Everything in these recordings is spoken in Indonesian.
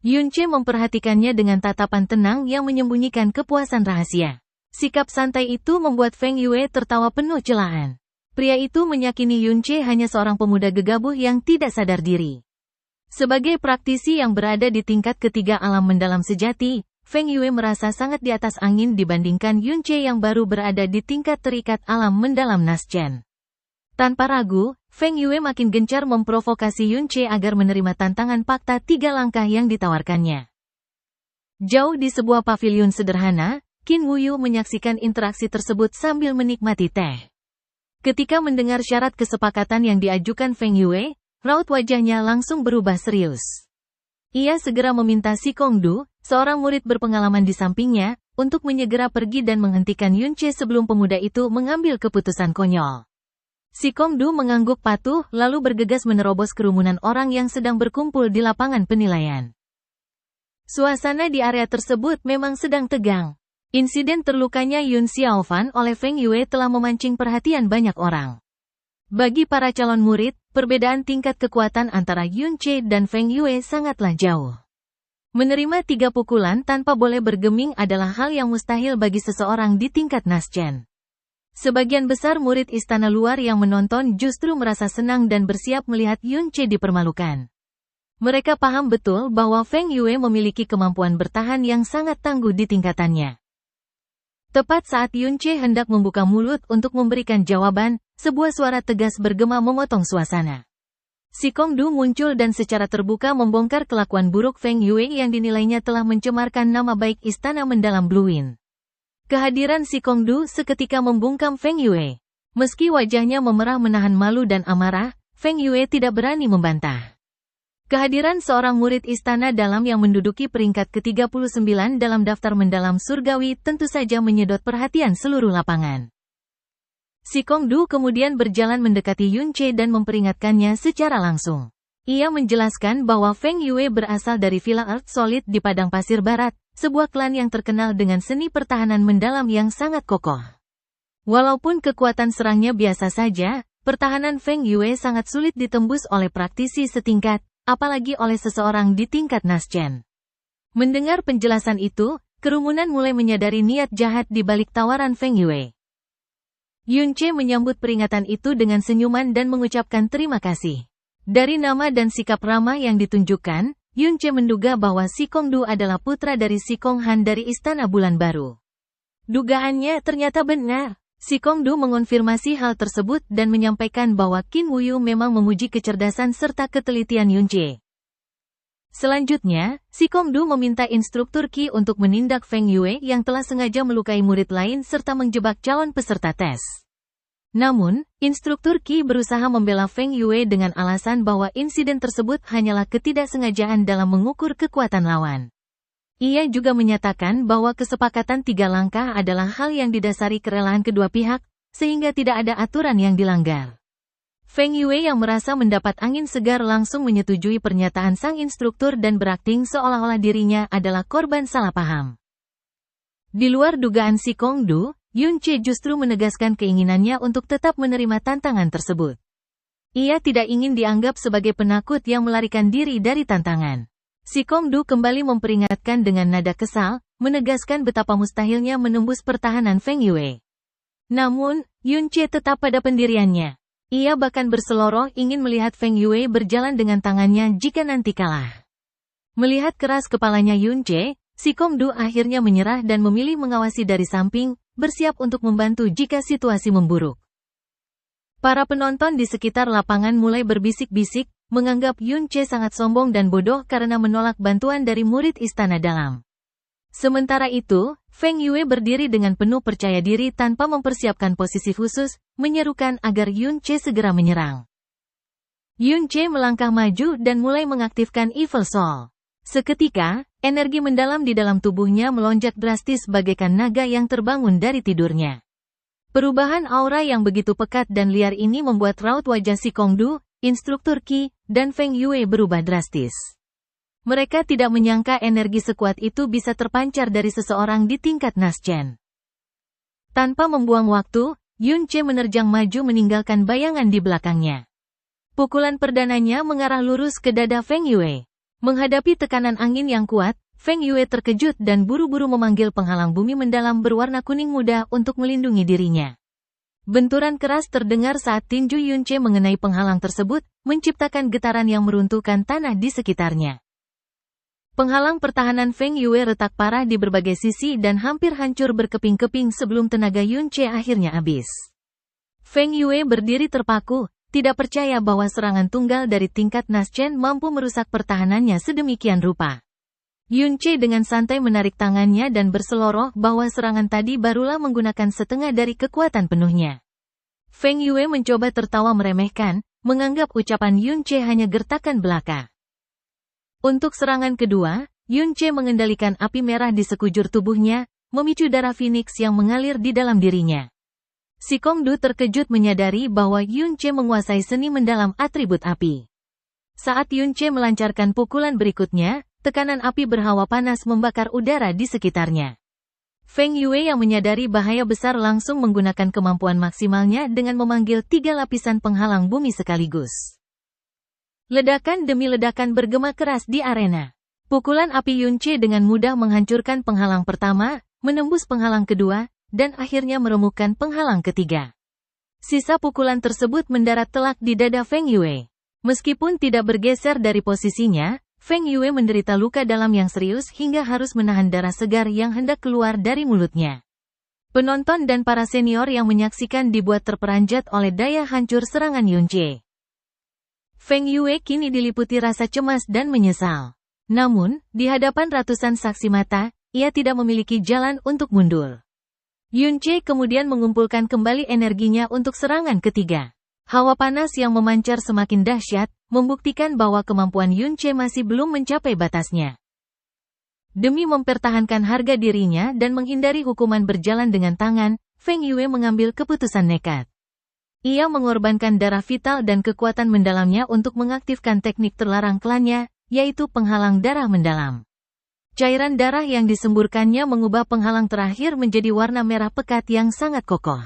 Yun Che memperhatikannya dengan tatapan tenang yang menyembunyikan kepuasan rahasia. Sikap santai itu membuat Feng Yue tertawa penuh celaan. Pria itu meyakini Yun Che hanya seorang pemuda gegabah yang tidak sadar diri. Sebagai praktisi yang berada di tingkat ketiga alam mendalam sejati, Feng Yue merasa sangat di atas angin dibandingkan Yun Che yang baru berada di tingkat terikat alam mendalam Naschen. Tanpa ragu, Feng Yue makin gencar memprovokasi Yun Che agar menerima tantangan fakta 3 langkah yang ditawarkannya. Jauh di sebuah pavilion sederhana, Qin Wuyu menyaksikan interaksi tersebut sambil menikmati teh. Ketika mendengar syarat kesepakatan yang diajukan Feng Yue, raut wajahnya langsung berubah serius. Ia segera meminta Si Kongdu, seorang murid berpengalaman di sampingnya, untuk menyegera pergi dan menghentikan Yun Che sebelum pemuda itu mengambil keputusan konyol. Si Kongdu mengangguk patuh lalu bergegas menerobos kerumunan orang yang sedang berkumpul di lapangan penilaian. Suasana di area tersebut memang sedang tegang. Insiden terlukanya Yun Xiaofan oleh Feng Yue telah memancing perhatian banyak orang. Bagi para calon murid, perbedaan tingkat kekuatan antara Yun Che dan Feng Yue sangatlah jauh. Menerima 3 pukulan tanpa boleh bergeming adalah hal yang mustahil bagi seseorang di tingkat Naschen. Sebagian besar murid istana luar yang menonton justru merasa senang dan bersiap melihat Yun Che dipermalukan. Mereka paham betul bahwa Feng Yue memiliki kemampuan bertahan yang sangat tangguh di tingkatannya. Tepat saat Yun Che hendak membuka mulut untuk memberikan jawaban, sebuah suara tegas bergema memotong suasana. Si Kongdu muncul dan secara terbuka membongkar kelakuan buruk Feng Yue yang dinilainya telah mencemarkan nama baik istana mendalam Bluewin. Kehadiran Si Kongdu seketika membungkam Feng Yue. Meski wajahnya memerah menahan malu dan amarah, Feng Yue tidak berani membantah. Kehadiran seorang murid istana dalam yang menduduki peringkat ke-39 dalam daftar mendalam surgawi tentu saja menyedot perhatian seluruh lapangan. Si Kongdu kemudian berjalan mendekati Yun Che dan memperingatkannya secara langsung. Ia menjelaskan bahwa Feng Yue berasal dari Villa Earth Solid di Padang Pasir Barat, sebuah klan yang terkenal dengan seni pertahanan mendalam yang sangat kokoh. Walaupun kekuatan serangnya biasa saja, pertahanan Feng Yue sangat sulit ditembus oleh praktisi setingkat, apalagi oleh seseorang di tingkat Naschen. Mendengar penjelasan itu, kerumunan mulai menyadari niat jahat di balik tawaran Feng Yue. Yun Che menyambut peringatan itu dengan senyuman dan mengucapkan terima kasih. Dari nama dan sikap ramah yang ditunjukkan, Yun Che menduga bahwa Si Kongdu adalah putra dari Si Kong Han dari Istana Bulan Baru. Dugaannya ternyata benar. Si Kongdu mengonfirmasi hal tersebut dan menyampaikan bahwa Qin Wuyu memang memuji kecerdasan serta ketelitian Yun Che. Selanjutnya, Si Kongdu meminta instruktur Qi untuk menindak Feng Yue yang telah sengaja melukai murid lain serta menjebak calon peserta tes. Namun, instruktur Qi berusaha membela Feng Yue dengan alasan bahwa insiden tersebut hanyalah ketidaksengajaan dalam mengukur kekuatan lawan. Ia juga menyatakan bahwa kesepakatan 3 langkah adalah hal yang didasari kerelaan kedua pihak, sehingga tidak ada aturan yang dilanggar. Feng Yue yang merasa mendapat angin segar langsung menyetujui pernyataan sang instruktur dan berakting seolah-olah dirinya adalah korban salah paham. Di luar dugaan Si Kongdu, Yun Che justru menegaskan keinginannya untuk tetap menerima tantangan tersebut. Ia tidak ingin dianggap sebagai penakut yang melarikan diri dari tantangan. Si Kongdu kembali memperingatkan dengan nada kesal, menegaskan betapa mustahilnya menembus pertahanan Feng Yue. Namun, Yun Che tetap pada pendiriannya. Ia bahkan berseloroh ingin melihat Feng Yue berjalan dengan tangannya jika nanti kalah. Melihat keras kepalanya Yun Che, Si Kongdu akhirnya menyerah dan memilih mengawasi dari samping, bersiap untuk membantu jika situasi memburuk. Para penonton di sekitar lapangan mulai berbisik-bisik, menganggap Yun Che sangat sombong dan bodoh karena menolak bantuan dari murid istana dalam. Sementara itu, Feng Yue berdiri dengan penuh percaya diri tanpa mempersiapkan posisi khusus, menyerukan agar Yun Che segera menyerang. Yun Che melangkah maju dan mulai mengaktifkan Evil Soul. Seketika, energi mendalam di dalam tubuhnya melonjak drastis bagaikan naga yang terbangun dari tidurnya. Perubahan aura yang begitu pekat dan liar ini membuat raut wajah Si Kongdu, instruktur Qi, dan Feng Yue berubah drastis. Mereka tidak menyangka energi sekuat itu bisa terpancar dari seseorang di tingkat Naschen. Tanpa membuang waktu, Yun Che menerjang maju meninggalkan bayangan di belakangnya. Pukulan perdananya mengarah lurus ke dada Feng Yue. Menghadapi tekanan angin yang kuat, Feng Yue terkejut dan buru-buru memanggil penghalang bumi mendalam berwarna kuning muda untuk melindungi dirinya. Benturan keras terdengar saat tinju Yunce mengenai penghalang tersebut, menciptakan getaran yang meruntuhkan tanah di sekitarnya. Penghalang pertahanan Feng Yue retak parah di berbagai sisi dan hampir hancur berkeping-keping sebelum tenaga Yunce akhirnya habis. Feng Yue berdiri terpaku, tidak percaya bahwa serangan tunggal dari tingkat Naschen mampu merusak pertahanannya sedemikian rupa. Yunce dengan santai menarik tangannya dan berseloroh bahwa serangan tadi barulah menggunakan setengah dari kekuatan penuhnya. Feng Yue mencoba tertawa meremehkan, menganggap ucapan Yunce hanya gertakan belaka. Untuk serangan kedua, Yunce mengendalikan api merah di sekujur tubuhnya, memicu darah Phoenix yang mengalir di dalam dirinya. Si Kongdu terkejut menyadari bahwa Yunce menguasai seni mendalam atribut api. Saat Yunce melancarkan pukulan berikutnya, tekanan api berhawa panas membakar udara di sekitarnya. Feng Yue yang menyadari bahaya besar langsung menggunakan kemampuan maksimalnya dengan memanggil 3 lapisan penghalang bumi sekaligus. Ledakan demi ledakan bergema keras di arena. Pukulan api Yunce dengan mudah menghancurkan penghalang pertama, menembus penghalang kedua, dan akhirnya meremukkan penghalang ketiga. Sisa pukulan tersebut mendarat telak di dada Feng Yue. Meskipun tidak bergeser dari posisinya, Feng Yue menderita luka dalam yang serius hingga harus menahan darah segar yang hendak keluar dari mulutnya. Penonton dan para senior yang menyaksikan dibuat terperanjat oleh daya hancur serangan Yunce. Feng Yue kini diliputi rasa cemas dan menyesal. Namun, di hadapan ratusan saksi mata, ia tidak memiliki jalan untuk mundur. Yunce kemudian mengumpulkan kembali energinya untuk serangan ketiga. Hawa panas yang memancar semakin dahsyat, membuktikan bahwa kemampuan Yunce masih belum mencapai batasnya. Demi mempertahankan harga dirinya dan menghindari hukuman berjalan dengan tangan, Feng Yue mengambil keputusan nekat. Ia mengorbankan darah vital dan kekuatan mendalamnya untuk mengaktifkan teknik terlarang klannya, yaitu penghalang darah mendalam. Cairan darah yang disemburkannya mengubah penghalang terakhir menjadi warna merah pekat yang sangat kokoh.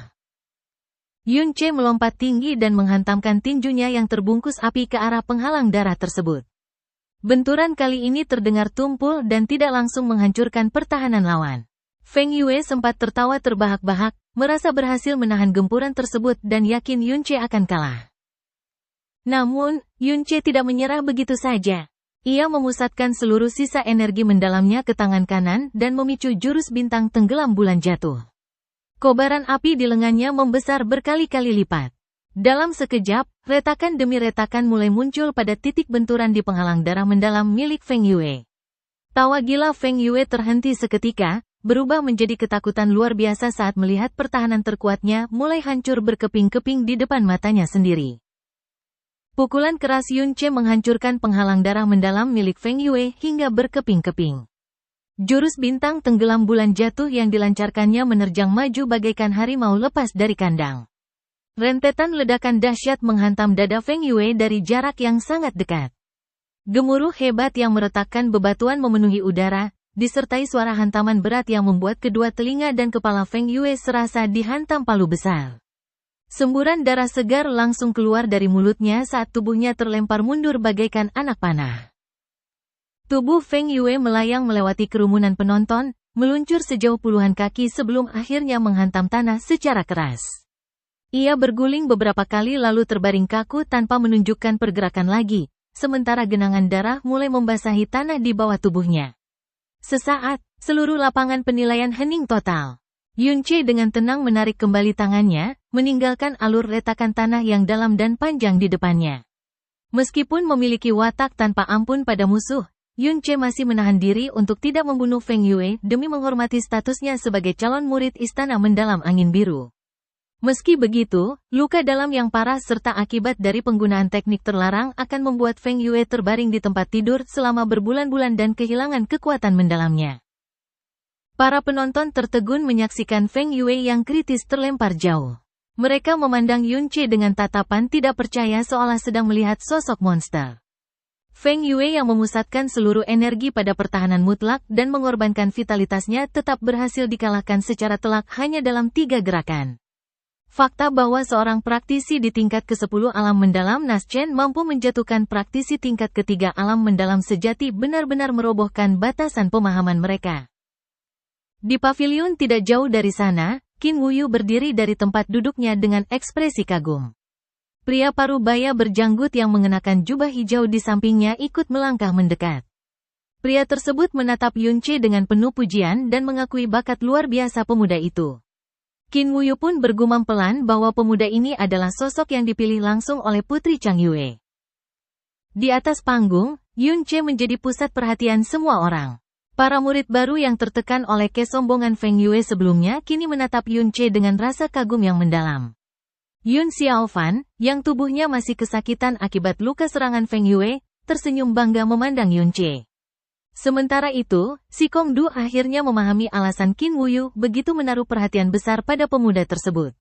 Yunce melompat tinggi dan menghantamkan tinjunya yang terbungkus api ke arah penghalang darah tersebut. Benturan kali ini terdengar tumpul dan tidak langsung menghancurkan pertahanan lawan. Feng Yue sempat tertawa terbahak-bahak, merasa berhasil menahan gempuran tersebut dan yakin Yunce akan kalah. Namun, Yunce tidak menyerah begitu saja. Ia memusatkan seluruh sisa energi mendalamnya ke tangan kanan dan memicu jurus bintang tenggelam bulan jatuh. Kobaran api di lengannya membesar berkali-kali lipat. Dalam sekejap, retakan demi retakan mulai muncul pada titik benturan di penghalang darah mendalam milik Feng Yue. Tawa gila Feng Yue terhenti seketika, berubah menjadi ketakutan luar biasa saat melihat pertahanan terkuatnya mulai hancur berkeping-keping di depan matanya sendiri. Pukulan keras Yunce menghancurkan penghalang darah mendalam milik Feng Yue hingga berkeping-keping. Jurus bintang tenggelam bulan jatuh yang dilancarkannya menerjang maju bagaikan harimau lepas dari kandang. Rentetan ledakan dahsyat menghantam dada Feng Yue dari jarak yang sangat dekat. Gemuruh hebat yang meretakkan bebatuan memenuhi udara, disertai suara hantaman berat yang membuat kedua telinga dan kepala Feng Yue serasa dihantam palu besar. Semburan darah segar langsung keluar dari mulutnya saat tubuhnya terlempar mundur bagaikan anak panah. Tubuh Feng Yue melayang melewati kerumunan penonton, meluncur sejauh puluhan kaki sebelum akhirnya menghantam tanah secara keras. Ia berguling beberapa kali lalu terbaring kaku tanpa menunjukkan pergerakan lagi, sementara genangan darah mulai membasahi tanah di bawah tubuhnya. Sesaat, seluruh lapangan penilaian hening total. Yunce dengan tenang menarik kembali tangannya, meninggalkan alur retakan tanah yang dalam dan panjang di depannya. Meskipun memiliki watak tanpa ampun pada musuh, Yunce masih menahan diri untuk tidak membunuh Feng Yue demi menghormati statusnya sebagai calon murid Istana Mendalam Angin Biru. Meski begitu, luka dalam yang parah serta akibat dari penggunaan teknik terlarang akan membuat Feng Yue terbaring di tempat tidur selama berbulan-bulan dan kehilangan kekuatan mendalamnya. Para penonton tertegun menyaksikan Feng Yue yang kritis terlempar jauh. Mereka memandang Yunce dengan tatapan tidak percaya seolah sedang melihat sosok monster. Feng Yue yang memusatkan seluruh energi pada pertahanan mutlak dan mengorbankan vitalitasnya tetap berhasil dikalahkan secara telak hanya dalam 3 gerakan. Fakta bahwa seorang praktisi di tingkat ke-10 alam mendalam Naschen mampu menjatuhkan praktisi tingkat ketiga alam mendalam sejati benar-benar merobohkan batasan pemahaman mereka. Di pavilion tidak jauh dari sana, Qin Wuyu berdiri dari tempat duduknya dengan ekspresi kagum. Pria parubaya berjanggut yang mengenakan jubah hijau di sampingnya ikut melangkah mendekat. Pria tersebut menatap Yunche dengan penuh pujian dan mengakui bakat luar biasa pemuda itu. Qin Wuyu pun bergumam pelan bahwa pemuda ini adalah sosok yang dipilih langsung oleh Putri Chang Yue. Di atas panggung, Yunche menjadi pusat perhatian semua orang. Para murid baru yang tertekan oleh kesombongan Feng Yue sebelumnya kini menatap Yunche dengan rasa kagum yang mendalam. Yun Xiaofan, yang tubuhnya masih kesakitan akibat luka serangan Feng Yue, tersenyum bangga memandang Yunche. Sementara itu, si Kongdu akhirnya memahami alasan Qin Wuyu begitu menaruh perhatian besar pada pemuda tersebut.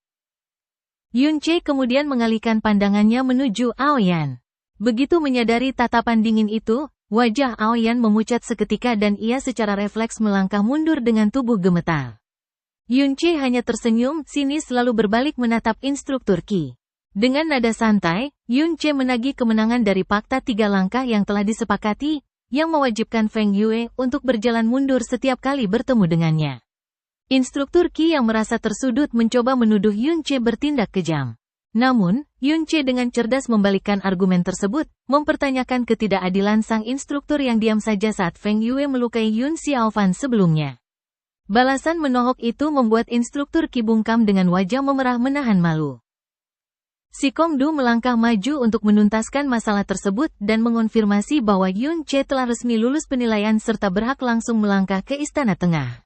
Yunche kemudian mengalihkan pandangannya menuju Aoyan. Begitu menyadari tatapan dingin itu, wajah Aoyan memucat seketika dan ia secara refleks melangkah mundur dengan tubuh gemetar. Yunche hanya tersenyum sinis lalu berbalik menatap instruktur Qi. Dengan nada santai, Yunche menagih kemenangan dari fakta 3 langkah yang telah disepakati, yang mewajibkan Feng Yue untuk berjalan mundur setiap kali bertemu dengannya. Instruktur Qi yang merasa tersudut mencoba menuduh Yunche bertindak kejam. Namun, Yunche dengan cerdas membalikkan argumen tersebut, mempertanyakan ketidakadilan sang instruktur yang diam saja saat Feng Yue melukai Yun Xiaofan sebelumnya. Balasan menohok itu membuat instruktur Qi bungkam dengan wajah memerah menahan malu. Si Kongdu melangkah maju untuk menuntaskan masalah tersebut dan mengonfirmasi bahwa Yunche telah resmi lulus penilaian serta berhak langsung melangkah ke Istana Tengah.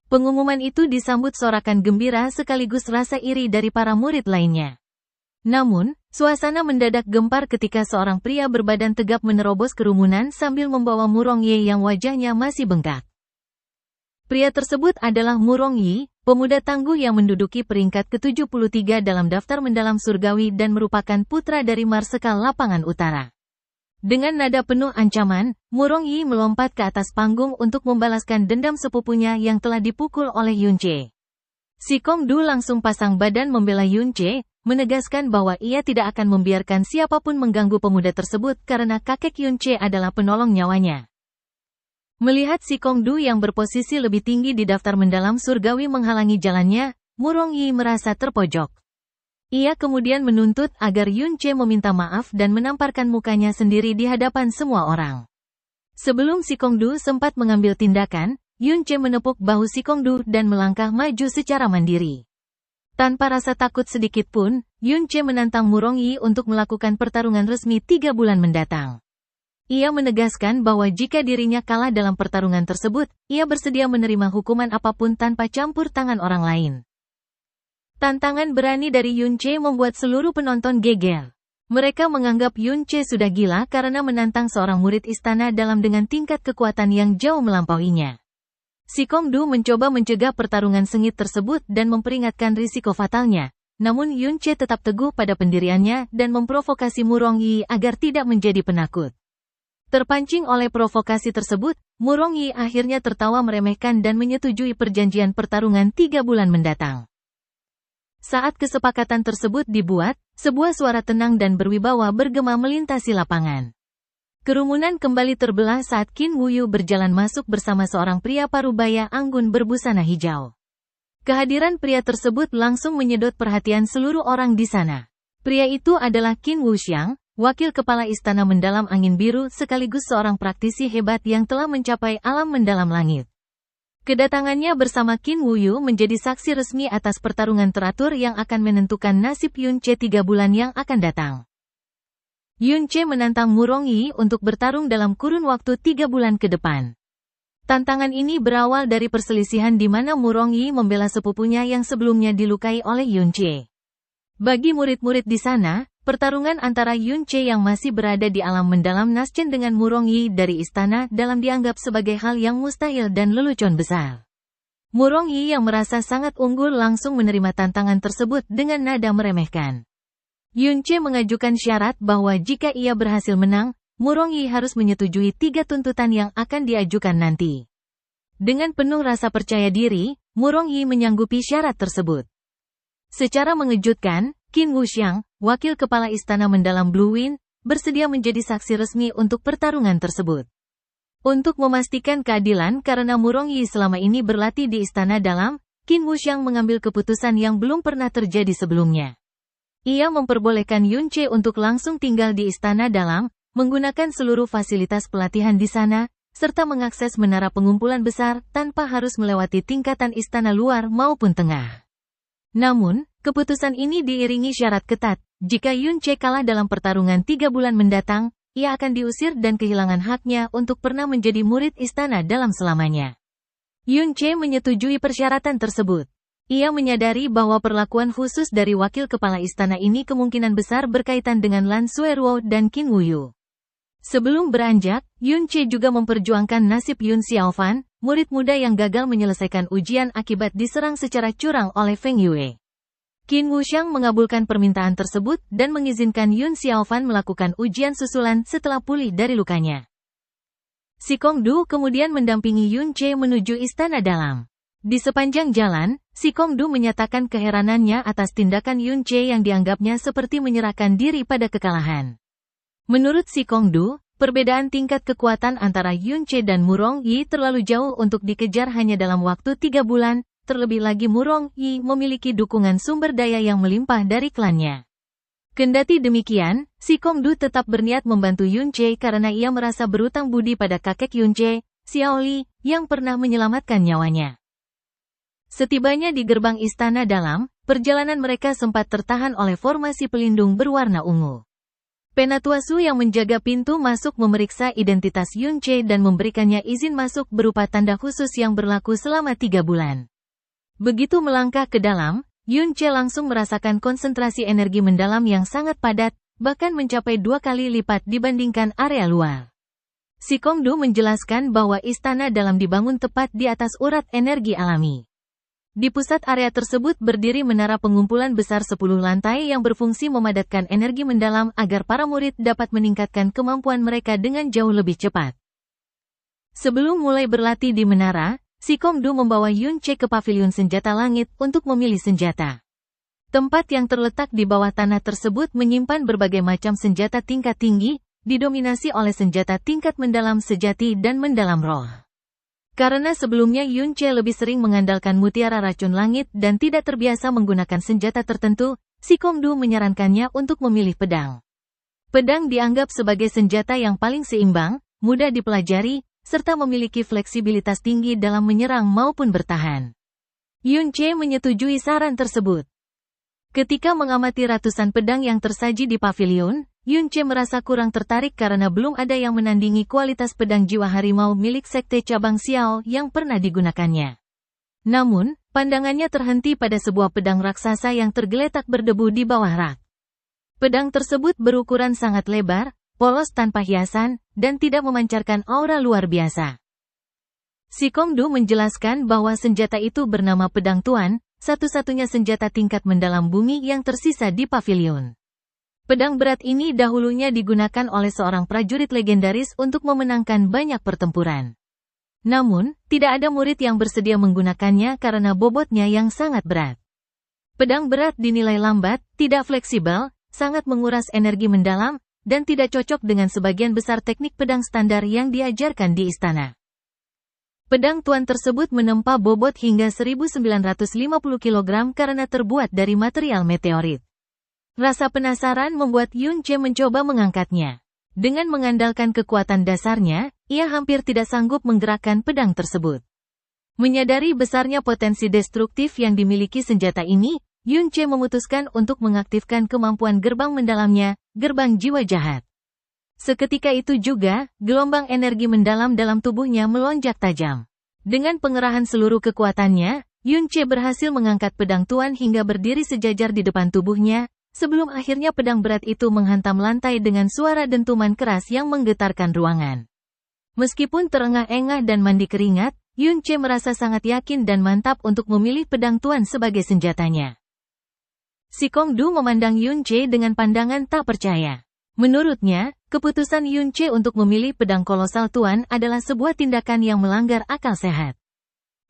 Pengumuman itu disambut sorakan gembira sekaligus rasa iri dari para murid lainnya. Namun, suasana mendadak gempar ketika seorang pria berbadan tegap menerobos kerumunan sambil membawa Murong Ye yang wajahnya masih bengkak. Pria tersebut adalah Murong Yi, pemuda tangguh yang menduduki peringkat ke-73 dalam daftar mendalam surgawi dan merupakan putra dari Marsekal Lapangan Utara. Dengan nada penuh ancaman, Murong Yi melompat ke atas panggung untuk membalaskan dendam sepupunya yang telah dipukul oleh Yunche. Si Kongdu langsung pasang badan membela Yunche, menegaskan bahwa ia tidak akan membiarkan siapapun mengganggu pemuda tersebut karena kakek Yunche adalah penolong nyawanya. Melihat si Kongdu yang berposisi lebih tinggi di daftar mendalam surgawi menghalangi jalannya, Murong Yi merasa terpojok. Ia kemudian menuntut agar Yunche meminta maaf dan menamparkan mukanya sendiri di hadapan semua orang. Sebelum si Kongdu sempat mengambil tindakan, Yunche menepuk bahu si Kongdu dan melangkah maju secara mandiri. Tanpa rasa takut sedikit pun, Yunche menantang Murong Yi untuk melakukan pertarungan resmi 3 bulan mendatang. Ia menegaskan bahwa jika dirinya kalah dalam pertarungan tersebut, ia bersedia menerima hukuman apapun tanpa campur tangan orang lain. Tantangan berani dari Yunche membuat seluruh penonton geger. Mereka menganggap Yunche sudah gila karena menantang seorang murid istana dalam dengan tingkat kekuatan yang jauh melampauinya. Si Kongdu mencoba mencegah pertarungan sengit tersebut dan memperingatkan risiko fatalnya. Namun Yunche tetap teguh pada pendiriannya dan memprovokasi Murong Yi agar tidak menjadi penakut. Terpancing oleh provokasi tersebut, Murong Yi akhirnya tertawa meremehkan dan menyetujui perjanjian pertarungan 3 bulan mendatang. Saat kesepakatan tersebut dibuat, sebuah suara tenang dan berwibawa bergema melintasi lapangan. Kerumunan kembali terbelah saat Qin Wuyu berjalan masuk bersama seorang pria parubaya anggun berbusana hijau. Kehadiran pria tersebut langsung menyedot perhatian seluruh orang di sana. Pria itu adalah Qin Wuxiang, wakil kepala Istana Mendalam Angin Biru sekaligus seorang praktisi hebat yang telah mencapai alam mendalam langit. Kedatangannya bersama Qin Wuyu menjadi saksi resmi atas pertarungan teratur yang akan menentukan nasib Yunche 3 bulan yang akan datang. Yunche menantang Murong Yi untuk bertarung dalam kurun waktu 3 bulan ke depan. Tantangan ini berawal dari perselisihan di mana Murong Yi membela sepupunya yang sebelumnya dilukai oleh Yunche. Bagi murid-murid di sana, pertarungan antara Yunche yang masih berada di alam mendalam Naschen dengan Murong Yi dari istana dalam dianggap sebagai hal yang mustahil dan lelucon besar. Murong Yi yang merasa sangat unggul langsung menerima tantangan tersebut dengan nada meremehkan. Yunche mengajukan syarat bahwa jika ia berhasil menang, Murong Yi harus menyetujui 3 tuntutan yang akan diajukan nanti. Dengan penuh rasa percaya diri, Murong Yi menyanggupi syarat tersebut. Secara mengejutkan, Qin Wuxiang, wakil kepala istana mendalam Blue Wind, bersedia menjadi saksi resmi untuk pertarungan tersebut. Untuk memastikan keadilan karena Murong Yi selama ini berlatih di istana dalam, Qin Wuxiang mengambil keputusan yang belum pernah terjadi sebelumnya. Ia memperbolehkan Yunche untuk langsung tinggal di istana dalam, menggunakan seluruh fasilitas pelatihan di sana, serta mengakses menara pengumpulan besar tanpa harus melewati tingkatan istana luar maupun tengah. Namun, keputusan ini diiringi syarat ketat. Jika Yunche kalah dalam pertarungan 3 bulan mendatang, ia akan diusir dan kehilangan haknya untuk pernah menjadi murid istana dalam selamanya. Yunche menyetujui persyaratan tersebut. Ia menyadari bahwa perlakuan khusus dari wakil kepala istana ini kemungkinan besar berkaitan dengan Lan Sueruo dan Qin Wuyu. Sebelum beranjak, Yunche juga memperjuangkan nasib Yun Xiaofan, murid muda yang gagal menyelesaikan ujian akibat diserang secara curang oleh Feng Yue. Qin Wuxiang mengabulkan permintaan tersebut dan mengizinkan Yun Xiaofan melakukan ujian susulan setelah pulih dari lukanya. Si Kongdu kemudian mendampingi Yunche menuju istana dalam. Di sepanjang jalan, si Kongdu menyatakan keheranannya atas tindakan Yunche yang dianggapnya seperti menyerahkan diri pada kekalahan. Menurut si Kongdu, perbedaan tingkat kekuatan antara Yunche dan Murong Yi terlalu jauh untuk dikejar hanya dalam waktu 3 bulan, terlebih lagi Murong Yi memiliki dukungan sumber daya yang melimpah dari klannya. Kendati demikian, si Kongdu tetap berniat membantu Yunche karena ia merasa berutang budi pada kakek Yunche, Xiao Li, yang pernah menyelamatkan nyawanya. Setibanya di gerbang istana dalam, perjalanan mereka sempat tertahan oleh formasi pelindung berwarna ungu. Penatua Su yang menjaga pintu masuk memeriksa identitas Yunche dan memberikannya izin masuk berupa tanda khusus yang berlaku selama 3 bulan. Begitu melangkah ke dalam, Yunche langsung merasakan konsentrasi energi mendalam yang sangat padat, bahkan mencapai 2 kali lipat dibandingkan area luar. Si Kongdu menjelaskan bahwa istana dalam dibangun tepat di atas urat energi alami. Di pusat area tersebut berdiri menara pengumpulan besar 10 lantai yang berfungsi memadatkan energi mendalam agar para murid dapat meningkatkan kemampuan mereka dengan jauh lebih cepat. Sebelum mulai berlatih di menara, si Kongdu membawa Yunche ke pavilion senjata langit untuk memilih senjata. Tempat yang terletak di bawah tanah tersebut menyimpan berbagai macam senjata tingkat tinggi, didominasi oleh senjata tingkat mendalam sejati dan mendalam roh. Karena sebelumnya Yunche lebih sering mengandalkan mutiara racun langit dan tidak terbiasa menggunakan senjata tertentu, si Kongdu menyarankannya untuk memilih pedang. Pedang dianggap sebagai senjata yang paling seimbang, mudah dipelajari, serta memiliki fleksibilitas tinggi dalam menyerang maupun bertahan. Yunche menyetujui saran tersebut. Ketika mengamati ratusan pedang yang tersaji di pavilion, Yunche merasa kurang tertarik karena belum ada yang menandingi kualitas pedang jiwa harimau milik sekte cabang Xiao yang pernah digunakannya. Namun, pandangannya terhenti pada sebuah pedang raksasa yang tergeletak berdebu di bawah rak. Pedang tersebut berukuran sangat lebar, polos tanpa hiasan, dan tidak memancarkan aura luar biasa. Si Kongdu menjelaskan bahwa senjata itu bernama Pedang Tuan, satu-satunya senjata tingkat mendalam bumi yang tersisa di pavilion. Pedang berat ini dahulunya digunakan oleh seorang prajurit legendaris untuk memenangkan banyak pertempuran. Namun, tidak ada murid yang bersedia menggunakannya karena bobotnya yang sangat berat. Pedang berat dinilai lambat, tidak fleksibel, sangat menguras energi mendalam, dan tidak cocok dengan sebagian besar teknik pedang standar yang diajarkan di istana. Pedang Tuan tersebut menempa bobot hingga 1950 kg karena terbuat dari material meteorit. Rasa penasaran membuat Yunche mencoba mengangkatnya. Dengan mengandalkan kekuatan dasarnya, ia hampir tidak sanggup menggerakkan pedang tersebut. Menyadari besarnya potensi destruktif yang dimiliki senjata ini, Yunche memutuskan untuk mengaktifkan kemampuan gerbang mendalamnya, gerbang jiwa jahat. Seketika itu juga, gelombang energi mendalam dalam tubuhnya melonjak tajam. Dengan pengerahan seluruh kekuatannya, Yunche berhasil mengangkat pedang Tuan hingga berdiri sejajar di depan tubuhnya, sebelum akhirnya pedang berat itu menghantam lantai dengan suara dentuman keras yang menggetarkan ruangan. Meskipun terengah-engah dan mandi keringat, Yunche merasa sangat yakin dan mantap untuk memilih pedang Tuan sebagai senjatanya. Si Kongdu memandang Yunche dengan pandangan tak percaya. Menurutnya, keputusan Yunche untuk memilih pedang kolosal Tuan adalah sebuah tindakan yang melanggar akal sehat.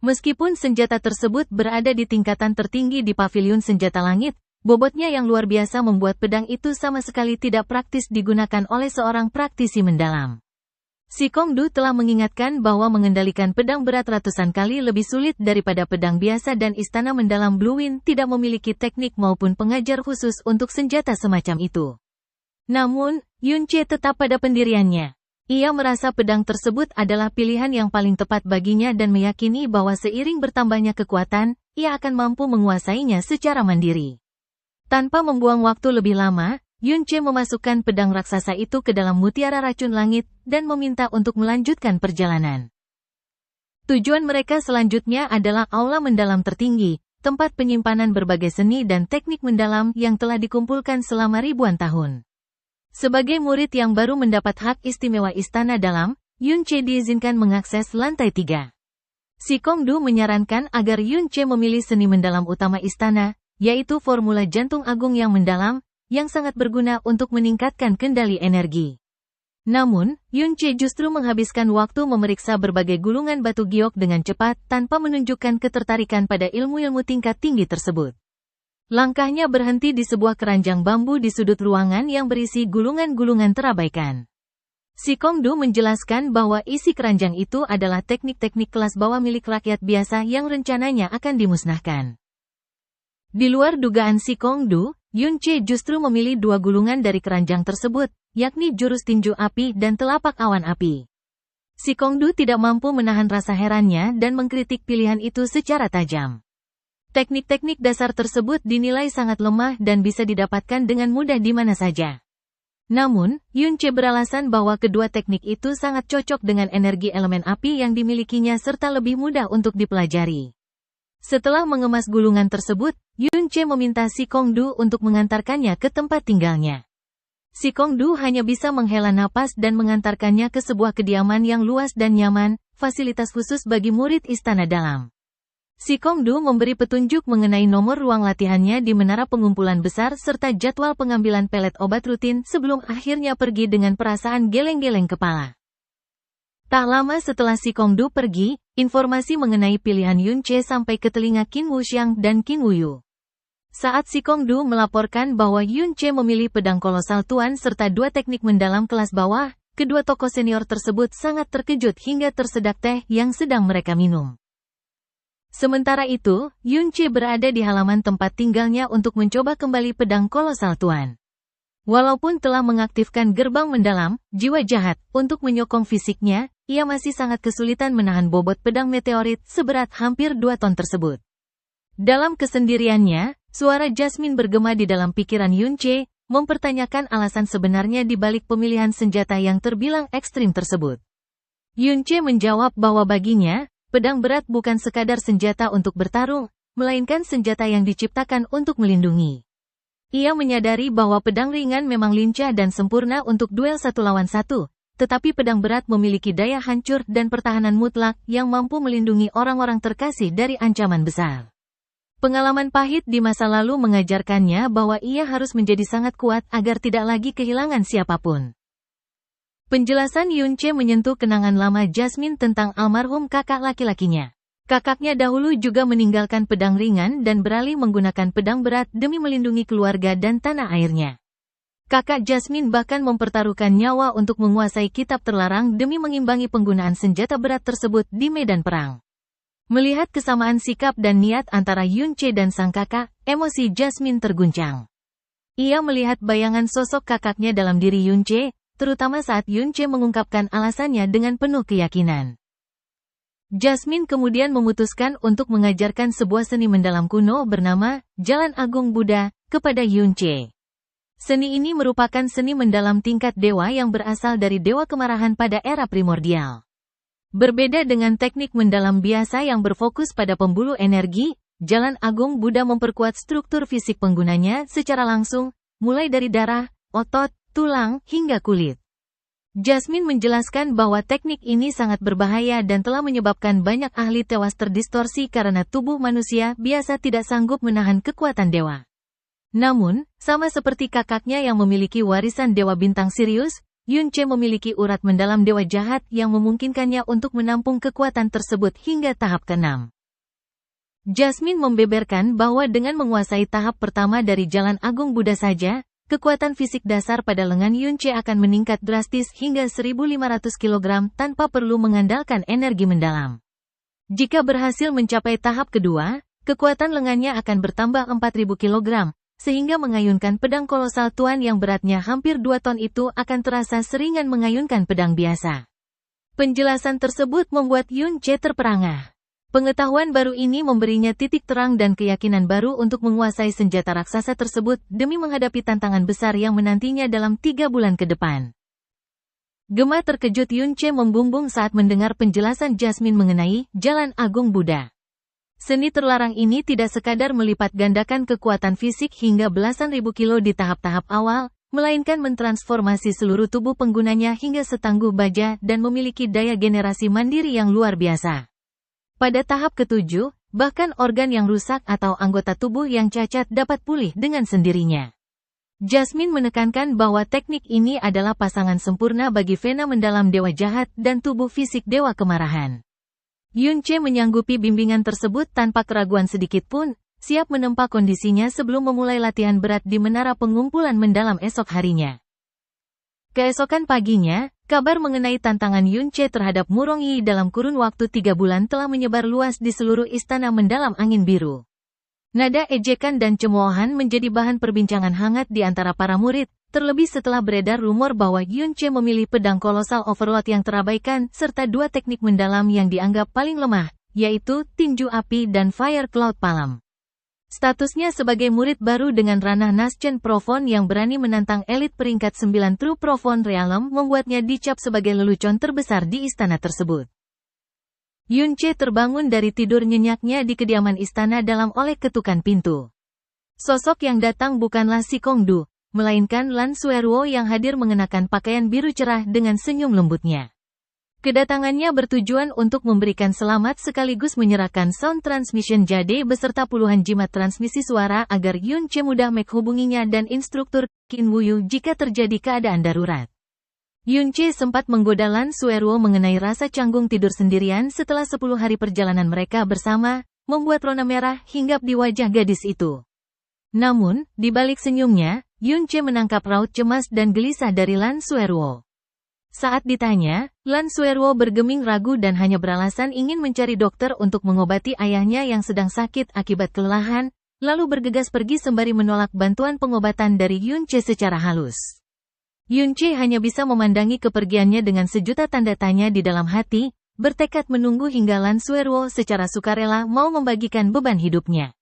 Meskipun senjata tersebut berada di tingkatan tertinggi di paviliun senjata langit, bobotnya yang luar biasa membuat pedang itu sama sekali tidak praktis digunakan oleh seorang praktisi mendalam. Si Kongdu telah mengingatkan bahwa mengendalikan pedang berat ratusan kali lebih sulit daripada pedang biasa dan istana mendalam Blue Wind tidak memiliki teknik maupun pengajar khusus untuk senjata semacam itu. Namun, Yunche tetap pada pendiriannya. Ia merasa pedang tersebut adalah pilihan yang paling tepat baginya dan meyakini bahwa seiring bertambahnya kekuatan, ia akan mampu menguasainya secara mandiri. Tanpa membuang waktu lebih lama, Yunche memasukkan pedang raksasa itu ke dalam mutiara racun langit dan meminta untuk melanjutkan perjalanan. Tujuan mereka selanjutnya adalah aula mendalam tertinggi, tempat penyimpanan berbagai seni dan teknik mendalam yang telah dikumpulkan selama ribuan tahun. Sebagai murid yang baru mendapat hak istimewa istana dalam, Yunche diizinkan mengakses lantai 3. Si Kongdu menyarankan agar Yunche memilih seni mendalam utama istana, yaitu formula jantung agung yang mendalam, yang sangat berguna untuk meningkatkan kendali energi. Namun, Yunche justru menghabiskan waktu memeriksa berbagai gulungan batu giok dengan cepat tanpa menunjukkan ketertarikan pada ilmu-ilmu tingkat tinggi tersebut. Langkahnya berhenti di sebuah keranjang bambu di sudut ruangan yang berisi gulungan-gulungan terabaikan. Si Kongdu menjelaskan bahwa isi keranjang itu adalah teknik-teknik kelas bawah milik rakyat biasa yang rencananya akan dimusnahkan. Di luar dugaan si Kongdu, Yunche justru memilih 2 gulungan dari keranjang tersebut, yakni jurus tinju api dan telapak awan api. Si Kongdu tidak mampu menahan rasa herannya dan mengkritik pilihan itu secara tajam. Teknik-teknik dasar tersebut dinilai sangat lemah dan bisa didapatkan dengan mudah di mana saja. Namun, Yunche beralasan bahwa kedua teknik itu sangat cocok dengan energi elemen api yang dimilikinya serta lebih mudah untuk dipelajari. Setelah mengemas gulungan tersebut, Yunche meminta si Kongdu untuk mengantarkannya ke tempat tinggalnya. Si Kongdu hanya bisa menghela napas dan mengantarkannya ke sebuah kediaman yang luas dan nyaman, fasilitas khusus bagi murid istana dalam. Si Kongdu memberi petunjuk mengenai nomor ruang latihannya di menara pengumpulan besar serta jadwal pengambilan pelet obat rutin sebelum akhirnya pergi dengan perasaan geleng-geleng kepala. Tak lama setelah si Kongdu pergi, informasi mengenai pilihan Yunche sampai ke telinga Qin Wuxiang dan Qin Wuyu. Saat si Kongdu melaporkan bahwa Yunche memilih pedang kolosal tuan serta 2 teknik mendalam kelas bawah, kedua tokoh senior tersebut sangat terkejut hingga tersedak teh yang sedang mereka minum. Sementara itu, Yunche berada di halaman tempat tinggalnya untuk mencoba kembali pedang kolosal tuan. Walaupun telah mengaktifkan gerbang mendalam, jiwa jahat, untuk menyokong fisiknya, ia masih sangat kesulitan menahan bobot pedang meteorit seberat hampir 2 ton tersebut. Dalam kesendiriannya, suara Jasmine bergema di dalam pikiran Yunche, mempertanyakan alasan sebenarnya di balik pemilihan senjata yang terbilang ekstrim tersebut. Yunche menjawab bahwa baginya, pedang berat bukan sekadar senjata untuk bertarung, melainkan senjata yang diciptakan untuk melindungi. Ia menyadari bahwa pedang ringan memang lincah dan sempurna untuk duel 1 lawan 1, tetapi pedang berat memiliki daya hancur dan pertahanan mutlak yang mampu melindungi orang-orang terkasih dari ancaman besar. Pengalaman pahit di masa lalu mengajarkannya bahwa ia harus menjadi sangat kuat agar tidak lagi kehilangan siapapun. Penjelasan Yunche menyentuh kenangan lama Jasmine tentang almarhum kakak laki-lakinya. Kakaknya dahulu juga meninggalkan pedang ringan dan beralih menggunakan pedang berat demi melindungi keluarga dan tanah airnya. Kakak Jasmine bahkan mempertaruhkan nyawa untuk menguasai kitab terlarang demi mengimbangi penggunaan senjata berat tersebut di medan perang. Melihat kesamaan sikap dan niat antara Yunche dan sang kakak, emosi Jasmine terguncang. Ia melihat bayangan sosok kakaknya dalam diri Yunche, terutama saat Yunche mengungkapkan alasannya dengan penuh keyakinan. Jasmine kemudian memutuskan untuk mengajarkan sebuah seni mendalam kuno bernama Jalan Agung Buddha kepada Yunche. Seni ini merupakan seni mendalam tingkat dewa yang berasal dari dewa kemarahan pada era primordial. Berbeda dengan teknik mendalam biasa yang berfokus pada pembuluh energi, Jalan Agung Buddha memperkuat struktur fisik penggunanya secara langsung, mulai dari darah, otot, tulang, hingga kulit. Jasmine menjelaskan bahwa teknik ini sangat berbahaya dan telah menyebabkan banyak ahli tewas terdistorsi karena tubuh manusia biasa tidak sanggup menahan kekuatan dewa. Namun, sama seperti kakaknya yang memiliki warisan dewa bintang Sirius, Yunche memiliki urat mendalam dewa jahat yang memungkinkannya untuk menampung kekuatan tersebut hingga tahap ke-6. Jasmine membeberkan bahwa dengan menguasai tahap pertama dari Jalan Agung Buddha saja, kekuatan fisik dasar pada lengan Yunche akan meningkat drastis hingga 1.500 kg tanpa perlu mengandalkan energi mendalam. Jika berhasil mencapai tahap kedua, kekuatan lengannya akan bertambah 4.000 kg, sehingga mengayunkan pedang kolosal tuan yang beratnya hampir 2 ton itu akan terasa seringan mengayunkan pedang biasa. Penjelasan tersebut membuat Yunche terperangah. Pengetahuan baru ini memberinya titik terang dan keyakinan baru untuk menguasai senjata raksasa tersebut demi menghadapi tantangan besar yang menantinya dalam 3 bulan ke depan. Gema terkejut Yunche membumbung saat mendengar penjelasan Jasmine mengenai Jalan Agung Buddha. Seni terlarang ini tidak sekadar melipat gandakan kekuatan fisik hingga belasan ribu kilo di tahap-tahap awal, melainkan mentransformasi seluruh tubuh penggunanya hingga setangguh baja dan memiliki daya generasi mandiri yang luar biasa. Pada tahap ke-7, bahkan organ yang rusak atau anggota tubuh yang cacat dapat pulih dengan sendirinya. Jasmine menekankan bahwa teknik ini adalah pasangan sempurna bagi vena mendalam dewa jahat dan tubuh fisik dewa kemarahan. Yunche menyanggupi bimbingan tersebut tanpa keraguan sedikit pun, siap menempa kondisinya sebelum memulai latihan berat di menara pengumpulan mendalam esok harinya. Keesokan paginya, kabar mengenai tantangan Yunche terhadap Murong Yi dalam kurun waktu 3 bulan telah menyebar luas di seluruh istana mendalam angin biru. Nada ejekan dan cemoohan menjadi bahan perbincangan hangat di antara para murid, terlebih setelah beredar rumor bahwa Yunche memilih pedang kolosal overload yang terabaikan serta 2 teknik mendalam yang dianggap paling lemah, yaitu tinju api dan fire cloud palm. Statusnya sebagai murid baru dengan ranah Naschen Profon yang berani menantang elit peringkat 9 True Profon Realm membuatnya dicap sebagai lelucon terbesar di istana tersebut. Yunche terbangun dari tidur nyenyaknya di kediaman istana dalam oleh ketukan pintu. Sosok yang datang bukanlah Si Kongdu, melainkan Lan Sueruo yang hadir mengenakan pakaian biru cerah dengan senyum lembutnya. Kedatangannya bertujuan untuk memberikan selamat sekaligus menyerahkan sound transmission Jade beserta puluhan jimat transmisi suara agar Yunche mudah menghubunginya dan instruktur Qin Wuyu jika terjadi keadaan darurat. Yunche sempat menggoda Lan Sueruo mengenai rasa canggung tidur sendirian setelah 10 hari perjalanan mereka bersama, membuat rona merah hinggap di wajah gadis itu. Namun, di balik senyumnya, Yunche menangkap raut cemas dan gelisah dari Lan Sueruo. Saat ditanya, Lan Sueruo bergeming ragu dan hanya beralasan ingin mencari dokter untuk mengobati ayahnya yang sedang sakit akibat kelelahan, lalu bergegas pergi sembari menolak bantuan pengobatan dari Yunche secara halus. Yunche hanya bisa memandangi kepergiannya dengan sejuta tanda tanya di dalam hati, bertekad menunggu hingga Lan Sueruo secara sukarela mau membagikan beban hidupnya.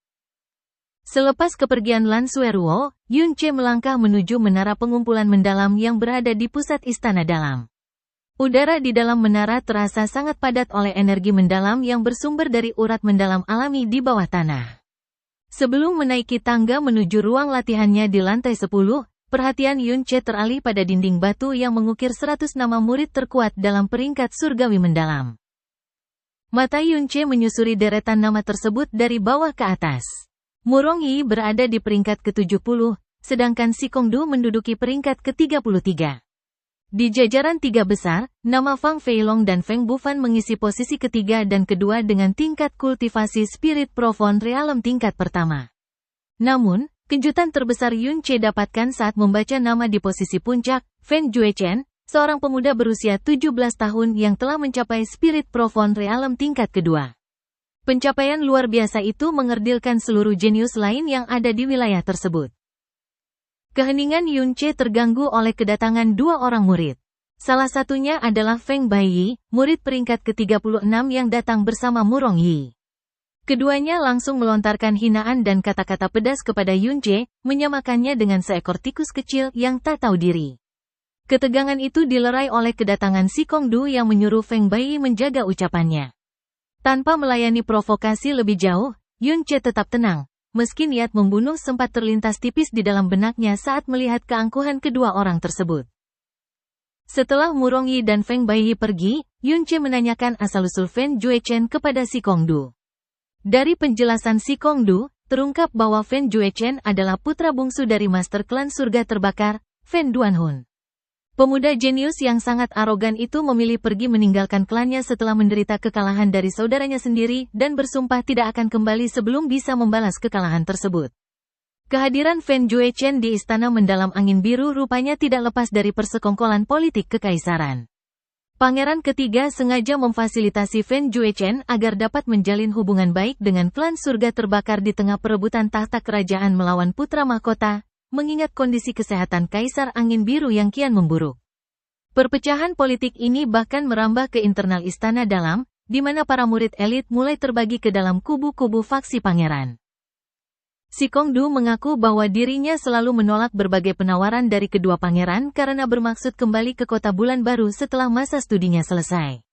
Selepas kepergian Lan Sueruo, Yunche melangkah menuju menara pengumpulan mendalam yang berada di pusat istana dalam. Udara di dalam menara terasa sangat padat oleh energi mendalam yang bersumber dari urat mendalam alami di bawah tanah. Sebelum menaiki tangga menuju ruang latihannya di lantai 10, perhatian Yunche teralih pada dinding batu yang mengukir 100 nama murid terkuat dalam peringkat surgawi mendalam. Mata Yunche menyusuri deretan nama tersebut dari bawah ke atas. Murong Yi berada di peringkat ke-70, sedangkan Si Kongdu menduduki peringkat ke-33. Di jajaran 3 besar, nama Fang Feilong dan Feng Bufan mengisi posisi ketiga dan kedua dengan tingkat kultivasi Spirit Profon Realm tingkat pertama. Namun, kejutan terbesar Yunche dapatkan saat membaca nama di posisi puncak, Fen Juechen, seorang pemuda berusia 17 tahun yang telah mencapai Spirit Profon Realm tingkat kedua. Pencapaian luar biasa itu mengerdilkan seluruh jenius lain yang ada di wilayah tersebut. Keheningan Yunche terganggu oleh kedatangan 2 orang murid. Salah satunya adalah Feng Baiyi, murid peringkat ke-36 yang datang bersama Murong Yi. Keduanya langsung melontarkan hinaan dan kata-kata pedas kepada Yunche, menyamakannya dengan seekor tikus kecil yang tak tahu diri. Ketegangan itu dilerai oleh kedatangan Si Kongdu yang menyuruh Feng Baiyi menjaga ucapannya. Tanpa melayani provokasi lebih jauh, Yunche tetap tenang, meski niat membunuh sempat terlintas tipis di dalam benaknya saat melihat keangkuhan kedua orang tersebut. Setelah Murong Yi dan Feng Baiyi pergi, Yunche menanyakan asal-usul Fen Juechen kepada Si Kongdu. Dari penjelasan Si Kongdu, terungkap bahwa Fen Juechen adalah putra bungsu dari Master Klan Surga Terbakar, Fen Duanhun. Pemuda jenius yang sangat arogan itu memilih pergi meninggalkan klannya setelah menderita kekalahan dari saudaranya sendiri dan bersumpah tidak akan kembali sebelum bisa membalas kekalahan tersebut. Kehadiran Feng Juechen di istana mendalam angin biru rupanya tidak lepas dari persekongkolan politik kekaisaran. Pangeran ketiga sengaja memfasilitasi Feng Juechen agar dapat menjalin hubungan baik dengan klan surga terbakar di tengah perebutan tahta kerajaan melawan putra mahkota, mengingat kondisi kesehatan Kaisar Angin Biru yang kian memburuk. Perpecahan politik ini bahkan merambah ke internal istana dalam, di mana para murid elit mulai terbagi ke dalam kubu-kubu faksi pangeran. Si Kongdu mengaku bahwa dirinya selalu menolak berbagai penawaran dari kedua pangeran karena bermaksud kembali ke kota bulan baru setelah masa studinya selesai.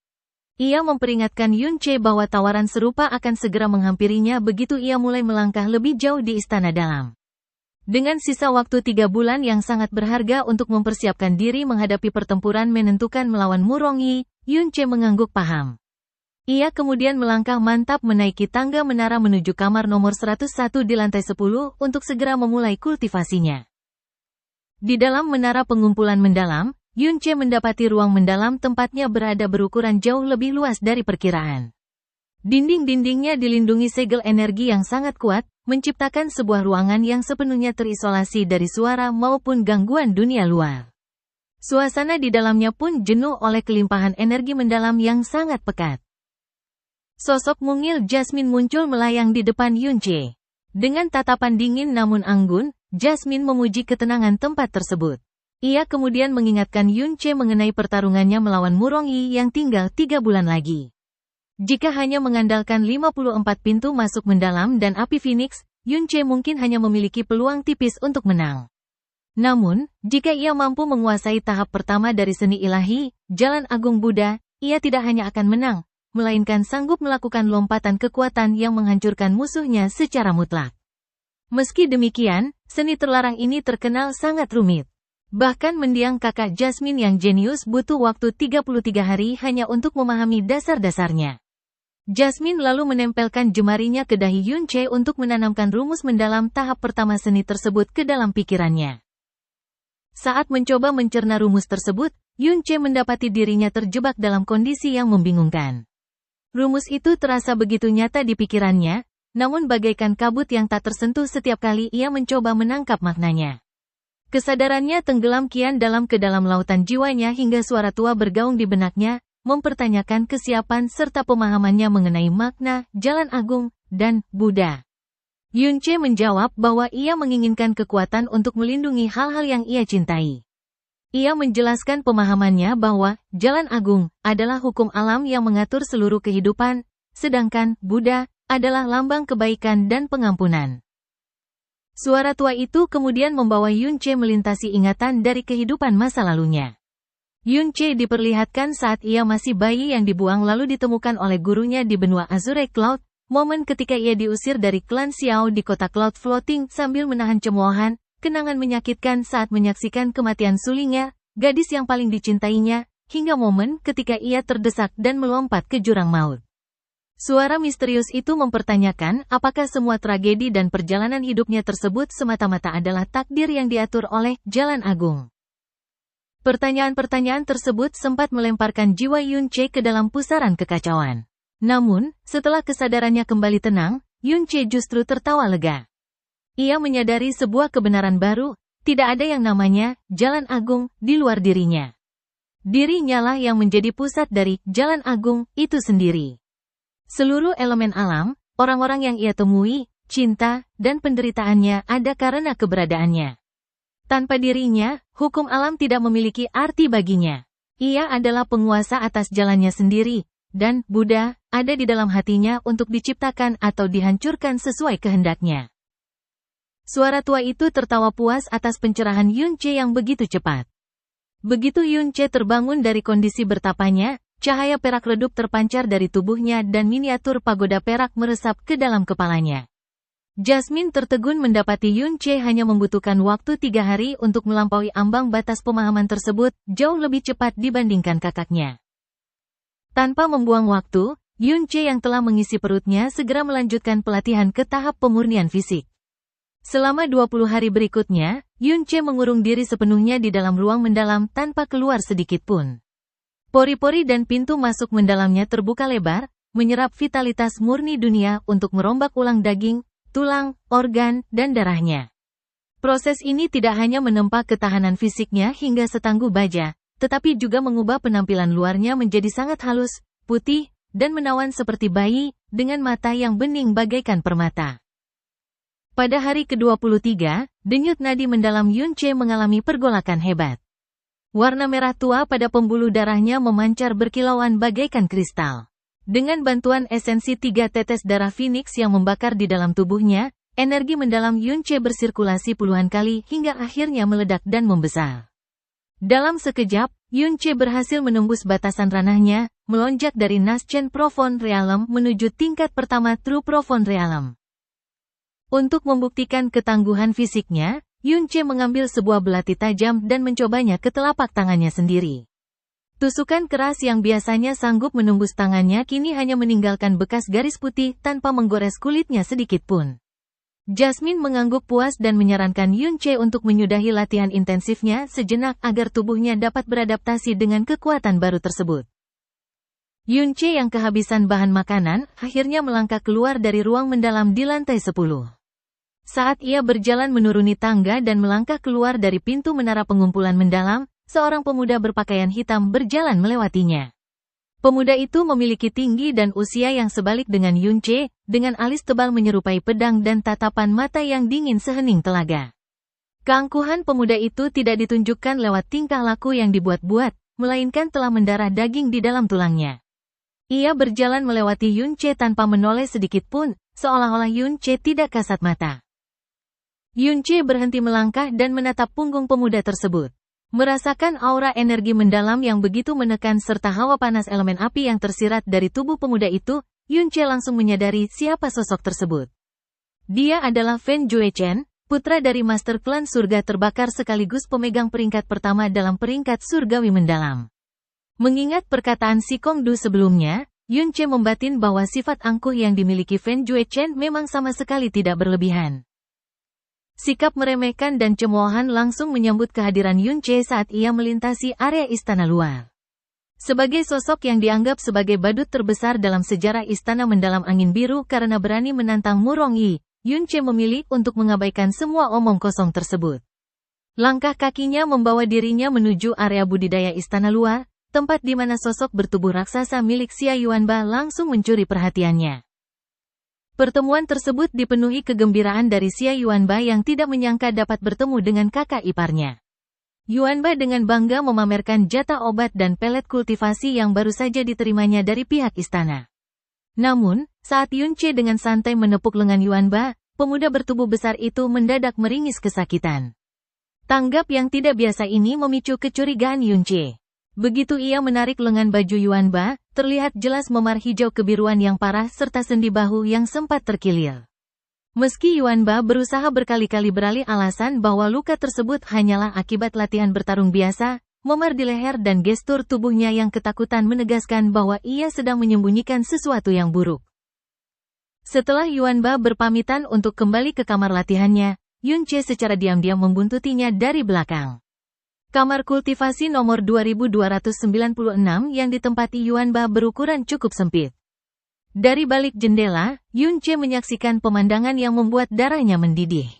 Ia memperingatkan Yunche bahwa tawaran serupa akan segera menghampirinya begitu ia mulai melangkah lebih jauh di istana dalam. Dengan sisa waktu 3 bulan yang sangat berharga untuk mempersiapkan diri menghadapi pertempuran menentukan melawan Murongi, Yunche mengangguk paham. Ia kemudian melangkah mantap menaiki tangga menara menuju kamar nomor 101 di lantai 10 untuk segera memulai kultivasinya. Di dalam menara pengumpulan mendalam, Yunche mendapati ruang mendalam tempatnya berada berukuran jauh lebih luas dari perkiraan. Dinding-dindingnya dilindungi segel energi yang sangat kuat, menciptakan sebuah ruangan yang sepenuhnya terisolasi dari suara maupun gangguan dunia luar. Suasana di dalamnya pun jenuh oleh kelimpahan energi mendalam yang sangat pekat. Sosok mungil Jasmine muncul melayang di depan Yunche. Dengan tatapan dingin namun anggun, Jasmine memuji ketenangan tempat tersebut. Ia kemudian mengingatkan Yunche mengenai pertarungannya melawan Murongi yang tinggal 3 bulan lagi. Jika hanya mengandalkan 54 pintu masuk mendalam dan api Phoenix, Yunche mungkin hanya memiliki peluang tipis untuk menang. Namun, jika ia mampu menguasai tahap pertama dari seni ilahi, Jalan Agung Buddha, ia tidak hanya akan menang, melainkan sanggup melakukan lompatan kekuatan yang menghancurkan musuhnya secara mutlak. Meski demikian, seni terlarang ini terkenal sangat rumit. Bahkan mendiang kakak Jasmine yang jenius butuh waktu 33 hari hanya untuk memahami dasar-dasarnya. Jasmine lalu menempelkan jemarinya ke dahi Yunche untuk menanamkan rumus mendalam tahap pertama seni tersebut ke dalam pikirannya. Saat mencoba mencerna rumus tersebut, Yunche mendapati dirinya terjebak dalam kondisi yang membingungkan. Rumus itu terasa begitu nyata di pikirannya, namun bagaikan kabut yang tak tersentuh setiap kali ia mencoba menangkap maknanya. Kesadarannya tenggelam kian dalam ke dalam lautan jiwanya hingga suara tua bergaung di benaknya, mempertanyakan kesiapan serta pemahamannya mengenai makna, Jalan Agung, dan Buddha. Yunche menjawab bahwa ia menginginkan kekuatan untuk melindungi hal-hal yang ia cintai. Ia menjelaskan pemahamannya bahwa Jalan Agung adalah hukum alam yang mengatur seluruh kehidupan, sedangkan Buddha adalah lambang kebaikan dan pengampunan. Suara tua itu kemudian membawa Yunche melintasi ingatan dari kehidupan masa lalunya. Yunche diperlihatkan saat ia masih bayi yang dibuang lalu ditemukan oleh gurunya di benua Azure Cloud, momen ketika ia diusir dari klan Xiao di kota Cloud Floating sambil menahan cemoohan, kenangan menyakitkan saat menyaksikan kematian sulingnya, gadis yang paling dicintainya, hingga momen ketika ia terdesak dan melompat ke jurang maut. Suara misterius itu mempertanyakan apakah semua tragedi dan perjalanan hidupnya tersebut semata-mata adalah takdir yang diatur oleh Jalan Agung. Pertanyaan-pertanyaan tersebut sempat melemparkan jiwa Yunche ke dalam pusaran kekacauan. Namun, setelah kesadarannya kembali tenang, Yunche justru tertawa lega. Ia menyadari sebuah kebenaran baru, tidak ada yang namanya Jalan Agung di luar dirinya. Dirinya lah yang menjadi pusat dari Jalan Agung itu sendiri. Seluruh elemen alam, orang-orang yang ia temui, cinta, dan penderitaannya ada karena keberadaannya. Tanpa dirinya, hukum alam tidak memiliki arti baginya. Ia adalah penguasa atas jalannya sendiri, dan Buddha ada di dalam hatinya untuk diciptakan atau dihancurkan sesuai kehendaknya. Suara tua itu tertawa puas atas pencerahan Yunche yang begitu cepat. Begitu Yunche terbangun dari kondisi bertapanya, cahaya perak redup terpancar dari tubuhnya dan miniatur pagoda perak meresap ke dalam kepalanya. Jasmine tertegun mendapati Yunche hanya membutuhkan waktu 3 hari untuk melampaui ambang batas pemahaman tersebut, jauh lebih cepat dibandingkan kakaknya. Tanpa membuang waktu, Yunche yang telah mengisi perutnya segera melanjutkan pelatihan ke tahap pemurnian fisik. Selama 20 hari berikutnya, Yunche mengurung diri sepenuhnya di dalam ruang mendalam tanpa keluar sedikit pun. Pori-pori dan pintu masuk mendalamnya terbuka lebar, menyerap vitalitas murni dunia untuk merombak ulang daging, tulang, organ, dan darahnya. Proses ini tidak hanya menempa ketahanan fisiknya hingga setangguh baja, tetapi juga mengubah penampilan luarnya menjadi sangat halus, putih, dan menawan seperti bayi, dengan mata yang bening bagaikan permata. Pada hari ke-23, denyut nadi mendalam Yunche mengalami pergolakan hebat. Warna merah tua pada pembuluh darahnya memancar berkilauan bagaikan kristal. Dengan bantuan esensi 3 tetes darah Phoenix yang membakar di dalam tubuhnya, energi mendalam Yunche bersirkulasi puluhan kali hingga akhirnya meledak dan membesar. Dalam sekejap, Yunche berhasil menembus batasan ranahnya, melonjak dari Naschen Profound Realm menuju tingkat pertama True Profound Realm. Untuk membuktikan ketangguhan fisiknya, Yunche mengambil sebuah belati tajam dan mencobanya ke telapak tangannya sendiri. Tusukan keras yang biasanya sanggup menembus tangannya kini hanya meninggalkan bekas garis putih tanpa menggores kulitnya sedikit pun. Jasmine mengangguk puas dan menyarankan Yunche untuk menyudahi latihan intensifnya sejenak agar tubuhnya dapat beradaptasi dengan kekuatan baru tersebut. Yunche yang kehabisan bahan makanan, akhirnya melangkah keluar dari ruang mendalam di lantai 10. Saat ia berjalan menuruni tangga dan melangkah keluar dari pintu menara pengumpulan mendalam, seorang pemuda berpakaian hitam berjalan melewatinya. Pemuda itu memiliki tinggi dan usia yang sebalik dengan Yunche, dengan alis tebal menyerupai pedang dan tatapan mata yang dingin sehening telaga. Keangkuhan pemuda itu tidak ditunjukkan lewat tingkah laku yang dibuat-buat, melainkan telah mendarah daging di dalam tulangnya. Ia berjalan melewati Yunche tanpa menoleh sedikit pun, seolah-olah Yunche tidak kasat mata. Yunche berhenti melangkah dan menatap punggung pemuda tersebut. Merasakan aura energi mendalam yang begitu menekan serta hawa panas elemen api yang tersirat dari tubuh pemuda itu, Yunche langsung menyadari siapa sosok tersebut. Dia adalah Fen Juechen, putra dari Master Klan Surga Terbakar sekaligus pemegang peringkat pertama dalam peringkat surgawi mendalam. Mengingat perkataan si Kongdu sebelumnya, Yunche membatin bahwa sifat angkuh yang dimiliki Fen Juechen memang sama sekali tidak berlebihan. Sikap meremehkan dan cemoohan langsung menyambut kehadiran Yunche saat ia melintasi area istana luar. Sebagai sosok yang dianggap sebagai badut terbesar dalam sejarah istana mendalam angin biru karena berani menantang Murong Yi, Yunche memilih untuk mengabaikan semua omong kosong tersebut. Langkah kakinya membawa dirinya menuju area budidaya istana luar, tempat di mana sosok bertubuh raksasa milik Xia Yuanba langsung mencuri perhatiannya. Pertemuan tersebut dipenuhi kegembiraan dari Xia Yuanba yang tidak menyangka dapat bertemu dengan kakak iparnya. Yuanba dengan bangga memamerkan jatah obat dan pelet kultivasi yang baru saja diterimanya dari pihak istana. Namun, saat Yunche dengan santai menepuk lengan Yuanba, pemuda bertubuh besar itu mendadak meringis kesakitan. Tanggap yang tidak biasa ini memicu kecurigaan Yunche. Begitu ia menarik lengan baju Yuanba, terlihat jelas memar hijau kebiruan yang parah serta sendi bahu yang sempat terkilir. Meski Yuanba berusaha berkali-kali beralih alasan bahwa luka tersebut hanyalah akibat latihan bertarung biasa, memar di leher dan gestur tubuhnya yang ketakutan menegaskan bahwa ia sedang menyembunyikan sesuatu yang buruk. Setelah Yuanba berpamitan untuk kembali ke kamar latihannya, Yunche secara diam-diam membuntutinya dari belakang. Kamar kultivasi nomor 2296 yang ditempati Yuanba berukuran cukup sempit. Dari balik jendela, Yunche menyaksikan pemandangan yang membuat darahnya mendidih.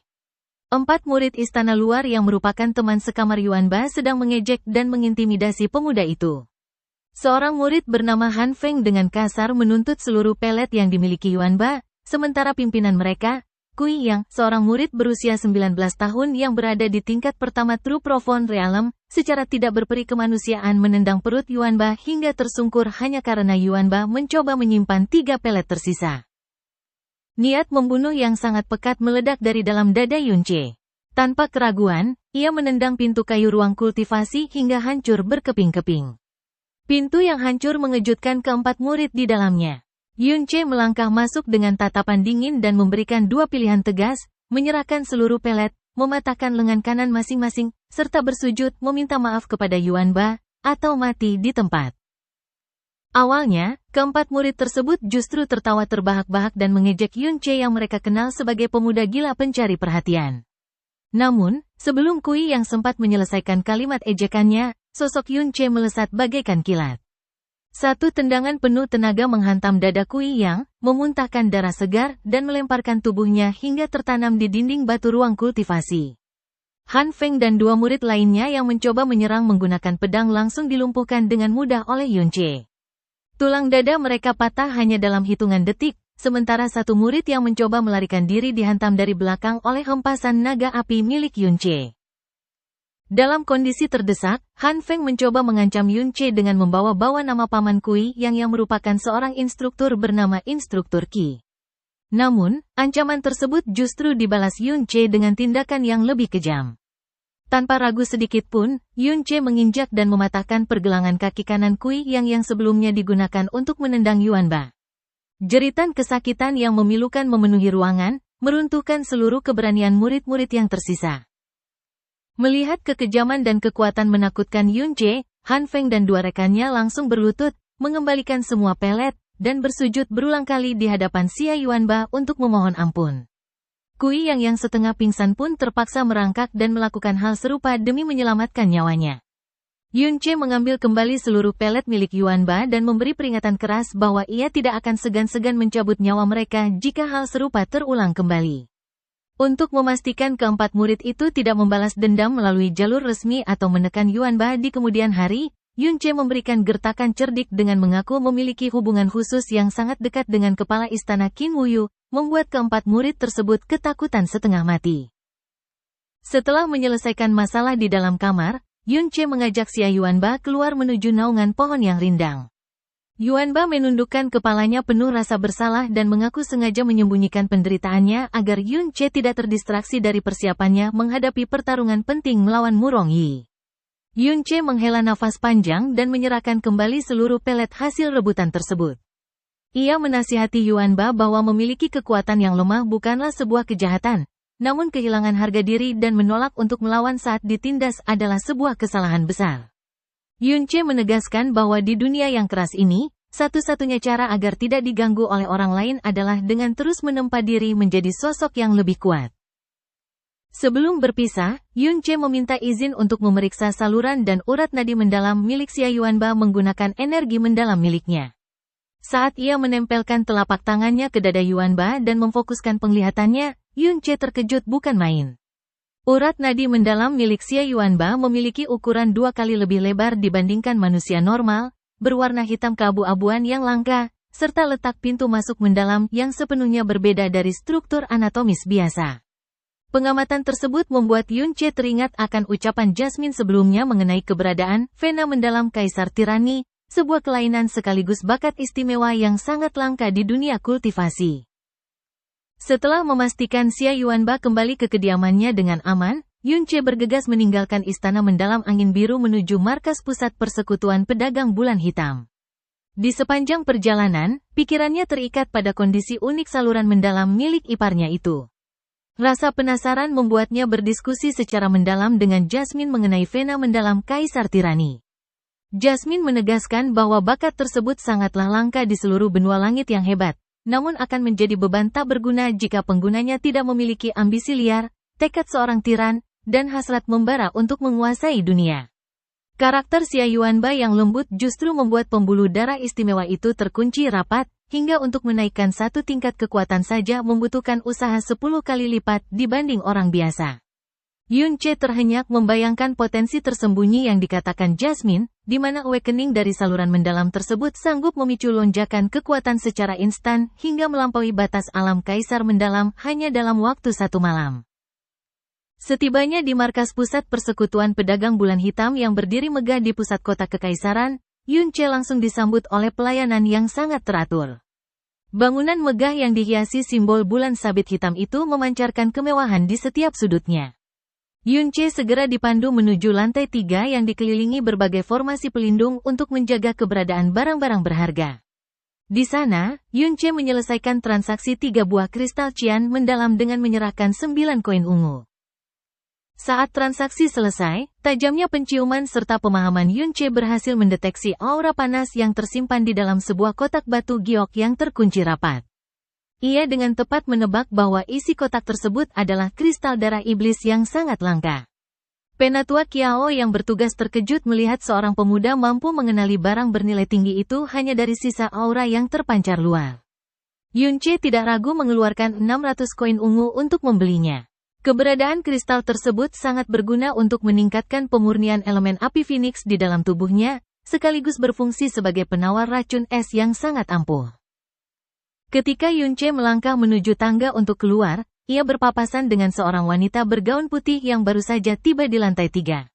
4 murid istana luar yang merupakan teman sekamar Yuanba sedang mengejek dan mengintimidasi pemuda itu. Seorang murid bernama Han Feng dengan kasar menuntut seluruh pelet yang dimiliki Yuanba, sementara pimpinan mereka, Kui Yang, seorang murid berusia 19 tahun yang berada di tingkat pertama True Profound Realm, secara tidak berperi kemanusiaan menendang perut Yuanba hingga tersungkur hanya karena Yuanba mencoba menyimpan 3 pelet tersisa. Niat membunuh yang sangat pekat meledak dari dalam dada Yunche. Tanpa keraguan, ia menendang pintu kayu ruang kultivasi hingga hancur berkeping-keping. Pintu yang hancur mengejutkan keempat murid di dalamnya. Yunche melangkah masuk dengan tatapan dingin dan memberikan 2 pilihan tegas, menyerahkan seluruh pelet, mematahkan lengan kanan masing-masing, serta bersujud meminta maaf kepada Yuanba, atau mati di tempat. Awalnya, keempat murid tersebut justru tertawa terbahak-bahak dan mengejek Yunche yang mereka kenal sebagai pemuda gila pencari perhatian. Namun, sebelum Kui yang sempat menyelesaikan kalimat ejekannya, sosok Yunche melesat bagaikan kilat. Satu tendangan penuh tenaga menghantam dada Kui Yang, memuntahkan darah segar dan melemparkan tubuhnya hingga tertanam di dinding batu ruang kultivasi. Han Feng dan dua murid lainnya yang mencoba menyerang menggunakan pedang langsung dilumpuhkan dengan mudah oleh Yunche. Tulang dada mereka patah hanya dalam hitungan detik, sementara satu murid yang mencoba melarikan diri dihantam dari belakang oleh hempasan naga api milik Yunche. Dalam kondisi terdesak, Han Feng mencoba mengancam Yunche dengan membawa-bawa nama Paman Kui yang merupakan seorang instruktur bernama Instruktur Qi. Namun, ancaman tersebut justru dibalas Yunche dengan tindakan yang lebih kejam. Tanpa ragu sedikit pun, Yunche menginjak dan mematahkan pergelangan kaki kanan Kui yang sebelumnya digunakan untuk menendang Yuanba. Jeritan kesakitan yang memilukan memenuhi ruangan, meruntuhkan seluruh keberanian murid-murid yang tersisa. Melihat kekejaman dan kekuatan menakutkan Yunche, Han Feng dan dua rekannya langsung berlutut, mengembalikan semua pelet, dan bersujud berulang kali di hadapan Xia Yuanba untuk memohon ampun. Kui yang setengah pingsan pun terpaksa merangkak dan melakukan hal serupa demi menyelamatkan nyawanya. Yunche mengambil kembali seluruh pelet milik Yuanba dan memberi peringatan keras bahwa ia tidak akan segan-segan mencabut nyawa mereka jika hal serupa terulang kembali. Untuk memastikan keempat murid itu tidak membalas dendam melalui jalur resmi atau menekan Yuanba di kemudian hari, Yunche memberikan gertakan cerdik dengan mengaku memiliki hubungan khusus yang sangat dekat dengan kepala istana Qin Wuyu, membuat keempat murid tersebut ketakutan setengah mati. Setelah menyelesaikan masalah di dalam kamar, Yunche mengajak Xia Yuanba keluar menuju naungan pohon yang rindang. Yuanba menundukkan kepalanya penuh rasa bersalah dan mengaku sengaja menyembunyikan penderitaannya agar Yunche tidak terdistraksi dari persiapannya menghadapi pertarungan penting melawan Murong Yi. Yunche menghela nafas panjang dan menyerahkan kembali seluruh pelet hasil rebutan tersebut. Ia menasihati Yuanba bahwa memiliki kekuatan yang lemah bukanlah sebuah kejahatan, namun kehilangan harga diri dan menolak untuk melawan saat ditindas adalah sebuah kesalahan besar. Yunche menegaskan bahwa di dunia yang keras ini, satu-satunya cara agar tidak diganggu oleh orang lain adalah dengan terus menempa diri menjadi sosok yang lebih kuat. Sebelum berpisah, Yunche meminta izin untuk memeriksa saluran dan urat nadi mendalam milik Xia Yuanba menggunakan energi mendalam miliknya. Saat ia menempelkan telapak tangannya ke dada Yuanba dan memfokuskan penglihatannya, Yunche terkejut bukan main. Urat nadi mendalam milik Xia Yuanba memiliki ukuran 2 kali lebih lebar dibandingkan manusia normal, berwarna hitam keabu-abuan yang langka, serta letak pintu masuk mendalam yang sepenuhnya berbeda dari struktur anatomis biasa. Pengamatan tersebut membuat Yunche teringat akan ucapan Jasmine sebelumnya mengenai keberadaan vena mendalam Kaisar Tirani, sebuah kelainan sekaligus bakat istimewa yang sangat langka di dunia kultivasi. Setelah memastikan Xia Yuanba kembali ke kediamannya dengan aman, Yunche bergegas meninggalkan istana mendalam angin biru menuju markas pusat persekutuan pedagang bulan hitam. Di sepanjang perjalanan, pikirannya terikat pada kondisi unik saluran mendalam milik iparnya itu. Rasa penasaran membuatnya berdiskusi secara mendalam dengan Jasmine mengenai vena mendalam Kaisar Tirani. Jasmine menegaskan bahwa bakat tersebut sangatlah langka di seluruh benua langit yang hebat, namun akan menjadi beban tak berguna jika penggunanya tidak memiliki ambisi liar, tekad seorang tiran, dan hasrat membara untuk menguasai dunia. Karakter Xia Yuanba yang lembut justru membuat pembuluh darah istimewa itu terkunci rapat, hingga untuk menaikkan satu tingkat kekuatan saja membutuhkan usaha 10 kali lipat dibanding orang biasa. Yunche terhenyak membayangkan potensi tersembunyi yang dikatakan Jasmine, di mana awakening dari saluran mendalam tersebut sanggup memicu lonjakan kekuatan secara instan hingga melampaui batas alam Kaisar mendalam hanya dalam waktu 1 malam. Setibanya di markas pusat persekutuan pedagang bulan hitam yang berdiri megah di pusat kota kekaisaran, Yunche langsung disambut oleh pelayanan yang sangat teratur. Bangunan megah yang dihiasi simbol bulan sabit hitam itu memancarkan kemewahan di setiap sudutnya. Yunche segera dipandu menuju lantai 3 yang dikelilingi berbagai formasi pelindung untuk menjaga keberadaan barang-barang berharga. Di sana, Yunche menyelesaikan transaksi 3 buah kristal cian mendalam dengan menyerahkan 9 koin ungu. Saat transaksi selesai, tajamnya penciuman serta pemahaman Yunche berhasil mendeteksi aura panas yang tersimpan di dalam sebuah kotak batu giok yang terkunci rapat. Ia dengan tepat menebak bahwa isi kotak tersebut adalah kristal darah iblis yang sangat langka. Penatua Qiao yang bertugas terkejut melihat seorang pemuda mampu mengenali barang bernilai tinggi itu hanya dari sisa aura yang terpancar luar. Yunche tidak ragu mengeluarkan 600 koin ungu untuk membelinya. Keberadaan kristal tersebut sangat berguna untuk meningkatkan pemurnian elemen api Phoenix di dalam tubuhnya, sekaligus berfungsi sebagai penawar racun es yang sangat ampuh. Ketika Yunche melangkah menuju tangga untuk keluar, ia berpapasan dengan seorang wanita bergaun putih yang baru saja tiba di lantai 3.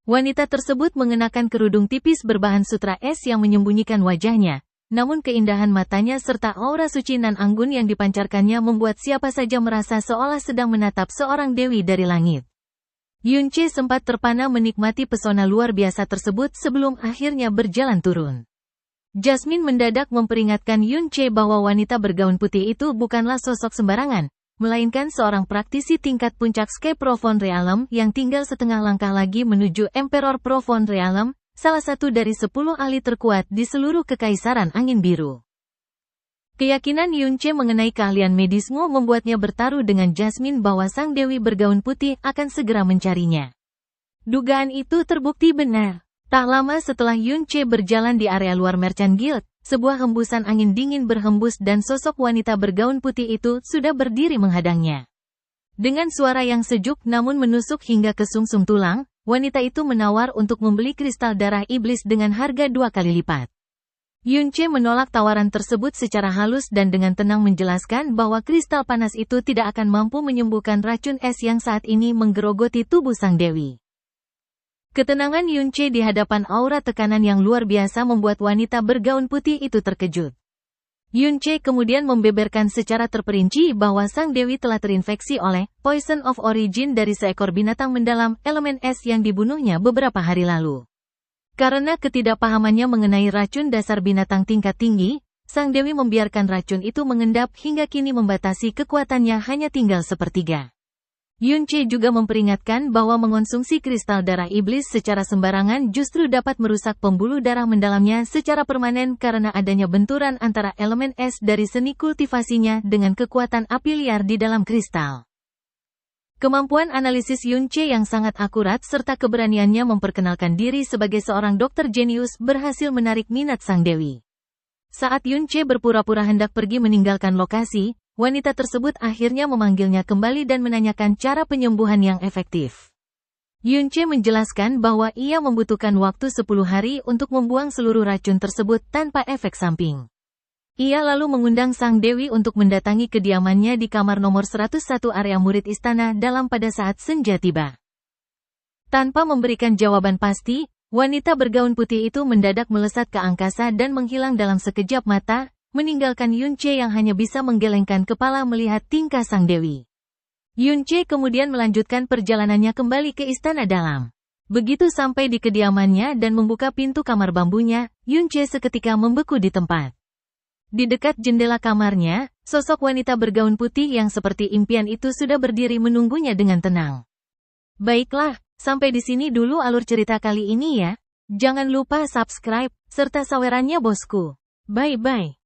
Wanita tersebut mengenakan kerudung tipis berbahan sutra es yang menyembunyikan wajahnya, namun keindahan matanya serta aura suci nan anggun yang dipancarkannya membuat siapa saja merasa seolah sedang menatap seorang dewi dari langit. Yunche sempat terpana menikmati pesona luar biasa tersebut sebelum akhirnya berjalan turun. Jasmine mendadak memperingatkan Yunche bahwa wanita bergaun putih itu bukanlah sosok sembarangan, melainkan seorang praktisi tingkat puncak Sky Profound Realm yang tinggal setengah langkah lagi menuju Emperor Profound Realm, salah satu dari 10 ahli terkuat di seluruh Kekaisaran Angin Biru. Keyakinan Yunche mengenai keahlian medismu membuatnya bertaruh dengan Jasmine bahwa sang dewi bergaun putih akan segera mencarinya. Dugaan itu terbukti benar. Tak lama setelah Yunche berjalan di area luar Merchant Guild, sebuah hembusan angin dingin berhembus dan sosok wanita bergaun putih itu sudah berdiri menghadangnya. Dengan suara yang sejuk namun menusuk hingga ke sumsum tulang, wanita itu menawar untuk membeli kristal darah iblis dengan harga 2 kali lipat. Yunche menolak tawaran tersebut secara halus dan dengan tenang menjelaskan bahwa kristal panas itu tidak akan mampu menyembuhkan racun es yang saat ini menggerogoti tubuh sang dewi. Ketenangan Yunche di hadapan aura tekanan yang luar biasa membuat wanita bergaun putih itu terkejut. Yunche kemudian membeberkan secara terperinci bahwa sang dewi telah terinfeksi oleh poison of origin dari seekor binatang mendalam elemen es yang dibunuhnya beberapa hari lalu. Karena ketidakpahamannya mengenai racun dasar binatang tingkat tinggi, sang dewi membiarkan racun itu mengendap hingga kini membatasi kekuatannya hanya tinggal sepertiga. Yunche juga memperingatkan bahwa mengonsumsi kristal darah iblis secara sembarangan justru dapat merusak pembuluh darah mendalamnya secara permanen karena adanya benturan antara elemen es dari seni kultivasinya dengan kekuatan api liar di dalam kristal. Kemampuan analisis Yunche yang sangat akurat serta keberaniannya memperkenalkan diri sebagai seorang dokter jenius berhasil menarik minat sang dewi. Saat Yunche berpura-pura hendak pergi meninggalkan lokasi, wanita tersebut akhirnya memanggilnya kembali dan menanyakan cara penyembuhan yang efektif. Yunche menjelaskan bahwa ia membutuhkan waktu 10 hari untuk membuang seluruh racun tersebut tanpa efek samping. Ia lalu mengundang sang dewi untuk mendatangi kediamannya di kamar nomor 101 area murid istana dalam pada saat senja tiba. Tanpa memberikan jawaban pasti, wanita bergaun putih itu mendadak melesat ke angkasa dan menghilang dalam sekejap mata, meninggalkan Yunche yang hanya bisa menggelengkan kepala melihat tingkah sang dewi. Yunche kemudian melanjutkan perjalanannya kembali ke istana dalam. Begitu sampai di kediamannya dan membuka pintu kamar bambunya, Yunche seketika membeku di tempat. Di dekat jendela kamarnya, sosok wanita bergaun putih yang seperti impian itu sudah berdiri menunggunya dengan tenang. Baiklah, sampai di sini dulu alur cerita kali ini ya. Jangan lupa subscribe, serta sawerannya bosku. Bye-bye.